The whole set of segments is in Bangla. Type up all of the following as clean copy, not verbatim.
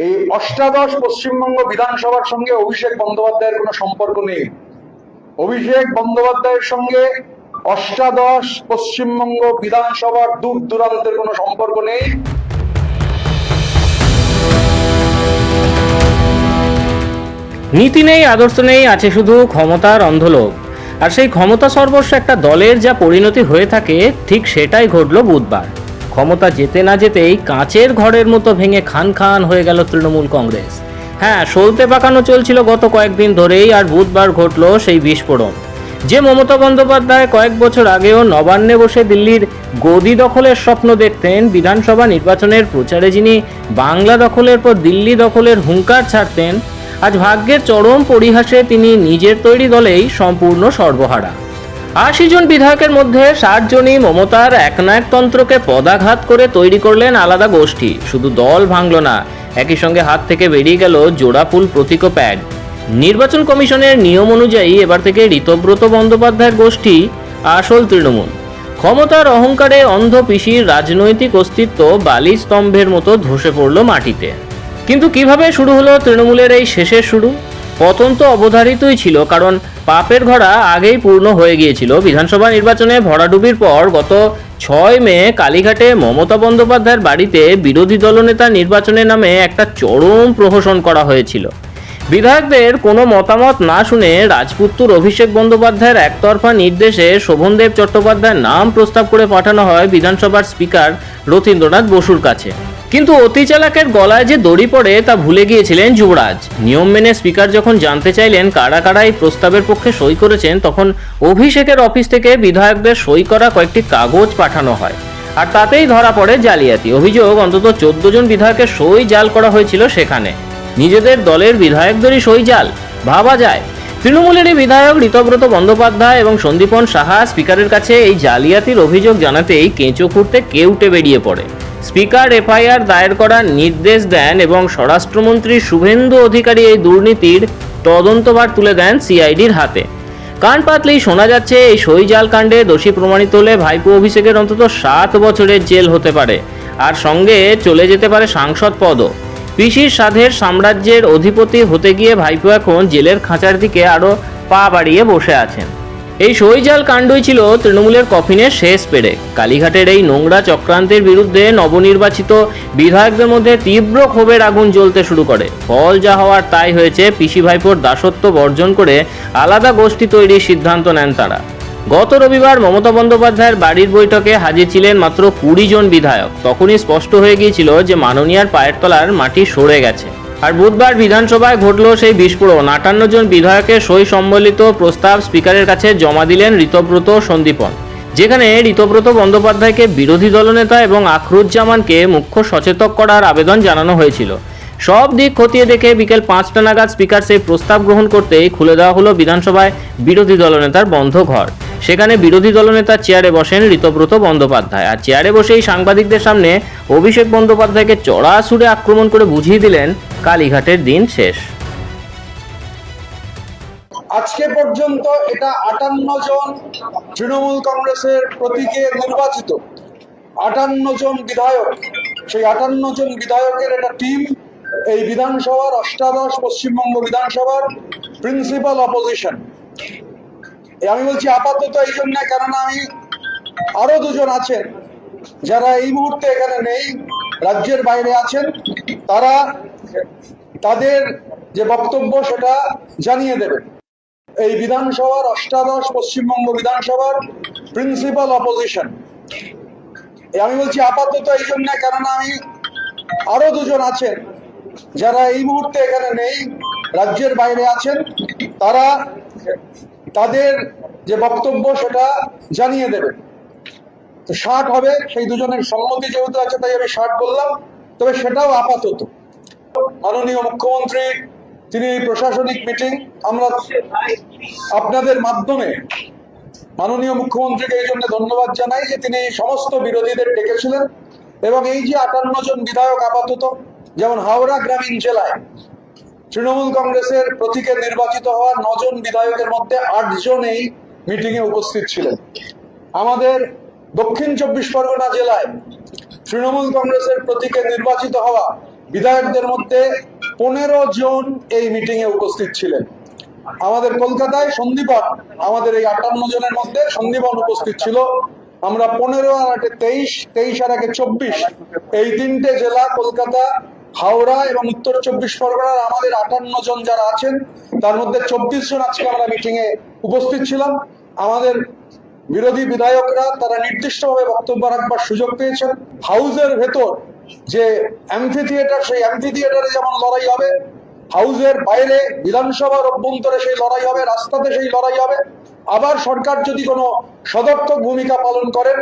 এই অষ্টাদশ পশ্চিমবঙ্গ বিধানসভার সঙ্গে অভিষেক বন্দ্যোপাধ্যায়ের কোনো সম্পর্ক নেই। অভিষেক বন্দ্যোপাধ্যায়ের সঙ্গে অষ্টাদশ পশ্চিমবঙ্গ বিধানসভার দূর দূরান্তের কোনো সম্পর্ক নেই। নীতি নেই, আদর্শ নেই, আছে শুধু ক্ষমতার অন্ধলোভ। আর সেই ক্ষমতা সর্বস্ব একটা দলের যা পরিণতি হয়ে থাকে, ঠিক সেটাই ঘটল বুধবার। ক্ষমতা যেতে না যেতেই কাঁচের ঘরের মতো ভেঙে খান খান হয়ে গেল তৃণমূল কংগ্রেস। হ্যাঁ, সলতে পাকানো চলছিল গত কয়েকদিন ধরেই, আর বুধবার ঘটল সেই বিস্ফোরণ। যে মমতা বন্দ্যোপাধ্যায় কয়েক বছর আগেও নবান্নে বসে দিল্লির গদি দখলের স্বপ্ন দেখতেন, বিধানসভা নির্বাচনের প্রচারে যিনি বাংলা দখলের পর দিল্লি দখলের হুঙ্কার ছাড়তেন, আজ ভাগ্যের চরম পরিহাসে তিনি নিজের তৈরি দলেই সম্পূর্ণ সর্বহারা। ৮০ জন বিধায়কের মধ্যে ৬০ জনই মমতার একনায়কতন্ত্রকে পদাঘাত করে তৈরি করলেন আলাদা গোষ্ঠী। শুধু দল ভাঙল না, একই সঙ্গে হাত থেকে বেরিয়ে গেল জোড়াফুল প্রতীক ও প্যাড। নির্বাচন কমিশনের নিয়ম অনুযায়ী এবার থেকে ঋতব্রত বন্দ্যোপাধ্যায়ের গোষ্ঠী আসল তৃণমূল। ক্ষমতার অহংকারে অন্ধ পিসির রাজনৈতিক অস্তিত্ব বালি স্তম্ভের মতো ধসে পড়ল মাটিতে। কিন্তু কিভাবে শুরু হলো তৃণমূলের এই শেষের শুরু? পতন তো অবধারিতই ছিল, কারণ পাপের ঘোড়া আগেই পূর্ণ হয়ে গিয়েছিল। বিধানসভা নির্বাচনে ভরাডুবির পর গত ৬ মে কালীঘাটে মমতা বন্দ্যোপাধ্যায়ের বাড়িতে বিরোধী দলনেতা নির্বাচনের নামে একটা চরম প্রহসন করা হয়েছিল। বিধায়কদের কোনো মতামত না শুনে রাজপুত্তুর অভিষেক বন্দ্যোপাধ্যায়ের একতরফা নির্দেশে শোভনদেব চট্টোপাধ্যায়ের নাম প্রস্তাব করে পাঠানো হয় বিধানসভার স্পিকার রথীন্দ্রনাথ বসুর কাছে। কিন্তু অতি চালাকের গলায় যে দড়ি পড়ে তা ভুলে গিয়েছিলেন যুবরাজ। নিয়ম মেনে স্পিকার যখন জানতে চাইলেন কারা কারা এই প্রস্তাবের পক্ষে সই করেছেন, তখন অভিষেকের অফিস থেকে বিধায়কদের সই করা কয়েকটি কাগজ পাঠানো হয়, আর তাতেই ধরা পড়ে জালিয়াতি। অভিযোগ, অন্তত ১৪ জন বিধায়কের সই জাল করা হয়েছিল সেখানে। নিজেদের দলের বিধায়কদেরই সই জাল, ভাবা যায়। তৃণমূলেরই বিধায়ক ঋতব্রত বন্দ্যোপাধ্যায় এবং সন্দীপন সাহা স্পিকারের কাছে এই জালিয়াতির অভিযোগ জানাতেই কেঁচো খুঁড়তে কেউটে বেরিয়ে পড়ে। স্পিকার এফআইআর দায়ের করার নির্দেশ দেন এবং স্বরাষ্ট্রমন্ত্রী শুভেন্দু অধিকারী এই দুর্নীতির তদন্তভার তুলে দেন সিআইডির হাতে। কান পাতলেই শোনা যাচ্ছে এই সই জাল কাণ্ডে দোষী প্রমাণিত হলে ভাইপো অভিষেকের অন্তত ৭ বছরের জেল হতে পারে, আর সঙ্গে চলে যেতে পারে সাংসদ পদও। পিসির সাধের সাম্রাজ্যের অধিপতি হতে গিয়ে ভাইপো এখন জেলের খাঁচার দিকে আরও পা বাড়িয়ে বসে আছেন। এই সইজাল কাণ্ডই ছিল তৃণমূলের কফিনের শেষ পেড়ে। কালীঘাটের এই নোংরা চক্রান্তের বিরুদ্ধে নবনির্বাচিত বিধায়কদের মধ্যে তীব্র ক্ষোভের আগুন জ্বলতে শুরু করে। ফল যা হওয়ার তাই হয়েছে। পিসি ভাইপোর দাসত্ব বর্জন করে আলাদা গোষ্ঠী তৈরির সিদ্ধান্ত নেন তারা। গত রবিবার মমতা বন্দ্যোপাধ্যায়ের বাড়ির বৈঠকে হাজির ছিলেন মাত্র ২০ জন বিধায়ক। তখনই স্পষ্ট হয়ে গিয়েছিল যে মাননীয়ার পায়ের তলার মাটি সরে গেছে। আর বুধবার বিধানসভায় ঘটল সেই বিস্ফোরণ। ৫৮ জন বিধায়কের সই সম্বলিত প্রস্তাব স্পিকারের কাছে জমা দিলেন ঋতব্রত সন্দীপন, যেখানে ঋতব্রত বন্দ্যোপাধ্যায়কে বিরোধী দলনেতা এবং আখরুজ্জামানকে মুখ্য সচেতক করার আবেদন জানানো হয়েছিল। সব দিক খতিয়ে দেখে বিকেল ৫টা নাগাদ স্পিকার সেই প্রস্তাব গ্রহণ করতেই খুলে দেওয়া হলো বিধানসভায় বিরোধী দলনেতার বন্ধ ঘর। সেখানে বিরোধী দলনেতার চেয়ারে বসেন ঋতব্রত বন্দ্যোপাধ্যায়, আর চেয়ারে বসেই সাংবাদিকদের সামনে অভিষেক বন্দ্যোপাধ্যায়কে চড়া সুরে আক্রমণ করে বুঝিয়ে দিলেন কালীঘাটের দিন শেষ। আজকে পর্যন্ত এটা ৫৮ জন তৃণমূল কংগ্রেসের প্রতীকে নির্বাচিত ৫৮ জন বিধায়ক। সেই ৫৮ জন বিধায়কের একটা টিম এই বিধানসভার অষ্টাদশ পশ্চিমবঙ্গ বিধানসভার প্রিন্সিপাল অপোজিশন। আমি বলছি আপাতত এই জন্য, কেননা আমি আরো ২ জন আছেন যারা এই মুহূর্তে এখানে নেই, রাজ্যের বাইরে আছেন। তারা তাদের যে বক্তব্য সেটা জানিয়ে দেবেন। এই বিধানসভার অষ্টাদশ পশ্চিমবঙ্গ বিধানসভার প্রিন্সিপাল অপোজিশন। আমি বলছি আপাতত এই জন্য, কেননা আমি আরো ২ জন আছেন যারা এই মুহূর্তে এখানে নেই, রাজ্যের বাইরে আছেন। তারা তাদের যে বক্তব্য সেটা জানিয়ে দেবেন। তো ৬০ হবে, সেই ২ জনের সম্মতি যেহেতু আছে তাই আমি ৬০ বললাম। তবে সেটাও আপাতত। মাননীয় মুখ্যমন্ত্রী তিনি প্রশাসনিক মিটিং, আমরা আপনাদের মাধ্যমে মাননীয় মুখ্যমন্ত্রীকে এই জন্য ধন্যবাদ জানাই যে তিনি সমস্ত বিরোধীদের ডেকেছিলেন এবং এই যে ৫৮ জন বিধায়ক আপাতত, যেমন হাওড়া গ্রামীণ জেলায় তৃণমূল কংগ্রেসের প্রতীকে নির্বাচিত হওয়া ৯ জন বিধায়কের মধ্যে ৮ জন এই মিটিং এ উপস্থিত ছিলেন। আমাদের দক্ষিণ ২৪ পরগনা জেলায় তৃণমূল কংগ্রেসের প্রতীকে নির্বাচিত হওয়া বিধায়কদের মধ্যে 15 জন এই মিটিং এ উপস্থিত ছিলেন। আমাদের কলকাতায় সন্দীপন, আমাদের এই 58 জনের মধ্যে সন্দীপন উপস্থিত ছিল। আমরা 15 আর 8 23, 23 আর 1 24, এই তিনটে জেলা কলকাতা, হাওড়া এবং উত্তর 24 পরগনার আমাদের 58 জন যারা আছেন তার মধ্যে 24 জন আজকে আমরা মিটিং এ উপস্থিত ছিলাম। আমাদের বিরোধী বিধায়করা তারা নির্দিষ্টভাবে বক্তব্য রাখবার সুযোগ পেয়েছেন। হাউসের ভেতর যে অ্যাম্ফি থিয়েটার, সেই অ্যাম্ফি থিয়েটারে যেমন লড়াই হবে, হাউসের বাইরে বিধানসভার অভ্যন্তরে সেই লড়াই হবে, রাস্তাতে সেই লড়াই হবে। আবার সরকার যদি কোনো সদর্থক ভূমিকা পালন করেন,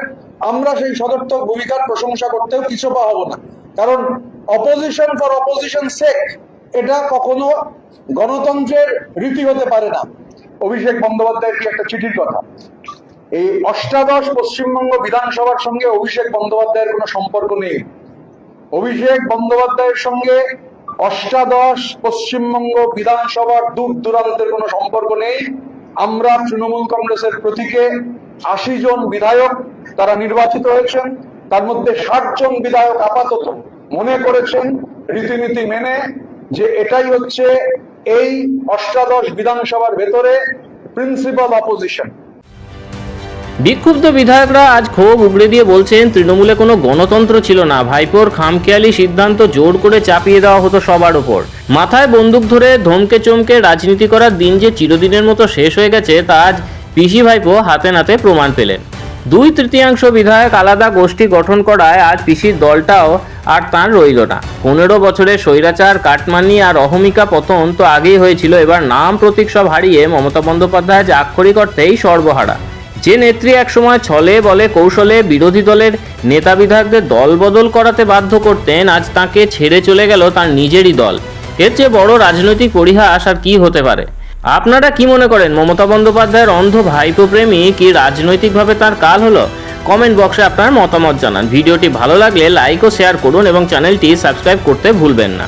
আমরা সেই সদর্থক ভূমিকার প্রশংসা করতেও পিছপা হব না। কারণ অপোজিশন ফর অপোজিশন সেক এটা কখনো গণতন্ত্রের রীতি হতে পারে না। অভিষেক বন্দ্যোপাধ্যায়ের কি একটা চিঠির কথা, এই অষ্টাদশ পশ্চিমবঙ্গ বিধানসভার সঙ্গে অভিষেক বন্দ্যোপাধ্যায়ের কোনো সম্পর্ক নেই। অভিষেক বন্দ্যোপাধ্যায়ের সঙ্গে অষ্টাদশ পশ্চিমবঙ্গ বিধানসভার দূর দূরান্তের কোনো সম্পর্ক নেই। আমরা তৃণমূল কংগ্রেসের প্রতীকে 80 জন বিধায়ক তারা নির্বাচিত হয়েছেন, তার মধ্যে 60 জন বিধায়ক আপাতত মনে করেছেন রীতিনীতি মেনে যে এটাই হচ্ছে এই অষ্টাদশ বিধানসভার ভেতরে প্রিন্সিপাল অপোজিশন। বিক্ষুব্ধ বিধায়করা আজ ক্ষোভ উগড়ে দিয়ে বলছেন, তৃণমূলে কোনো গণতন্ত্র ছিল না, ভাইপোর খামখেয়ালি সিদ্ধান্ত জোর করে চাপিয়ে দেওয়া হতো সবার ওপর। মাথায় বন্দুক ধরে ধমকে চমকে রাজনীতি করার দিন যে চিরদিনের মতো শেষ হয়ে গেছে তা আজ পিসি ভাইপো হাতে নাতে প্রমাণ পেলেন। 2/3 বিধায়ক আলাদা গোষ্ঠী গঠন করায় আজ পিসির দলটাও আর তার রইল না। 15 বছরের স্বৈরাচার, কাটমানি আর অহমিকা পতন তো আগেই হয়েছিল, এবার নাম প্রতীক সব হারিয়ে মমতা বন্দ্যোপাধ্যায় যে আক্ষরিক অর্থেই সর্বহারা। যে নেত্রী একসময় ছলে বলে কৌশলে বিরোধী দলের নেতা বিধায়কদের দল বদল করাতে বাধ্য করতেন, আজ তাকে ছেড়ে চলে গেল তার নিজেরই দল। এর চেয়ে বড় রাজনৈতিক পরিহাস আর কি হতে পারে? আপনারা কি মনে করেন, মমতা বন্দ্যোপাধ্যায়ের অন্ধ ভাইপো প্রেমী কি রাজনৈতিকভাবে তার কাল হলো? কমেন্ট বক্সে আপনার মতামত জানান। ভিডিওটি ভালো লাগলে লাইক ও শেয়ার করুন এবং চ্যানেলটি সাবস্ক্রাইব করতে ভুলবেন না।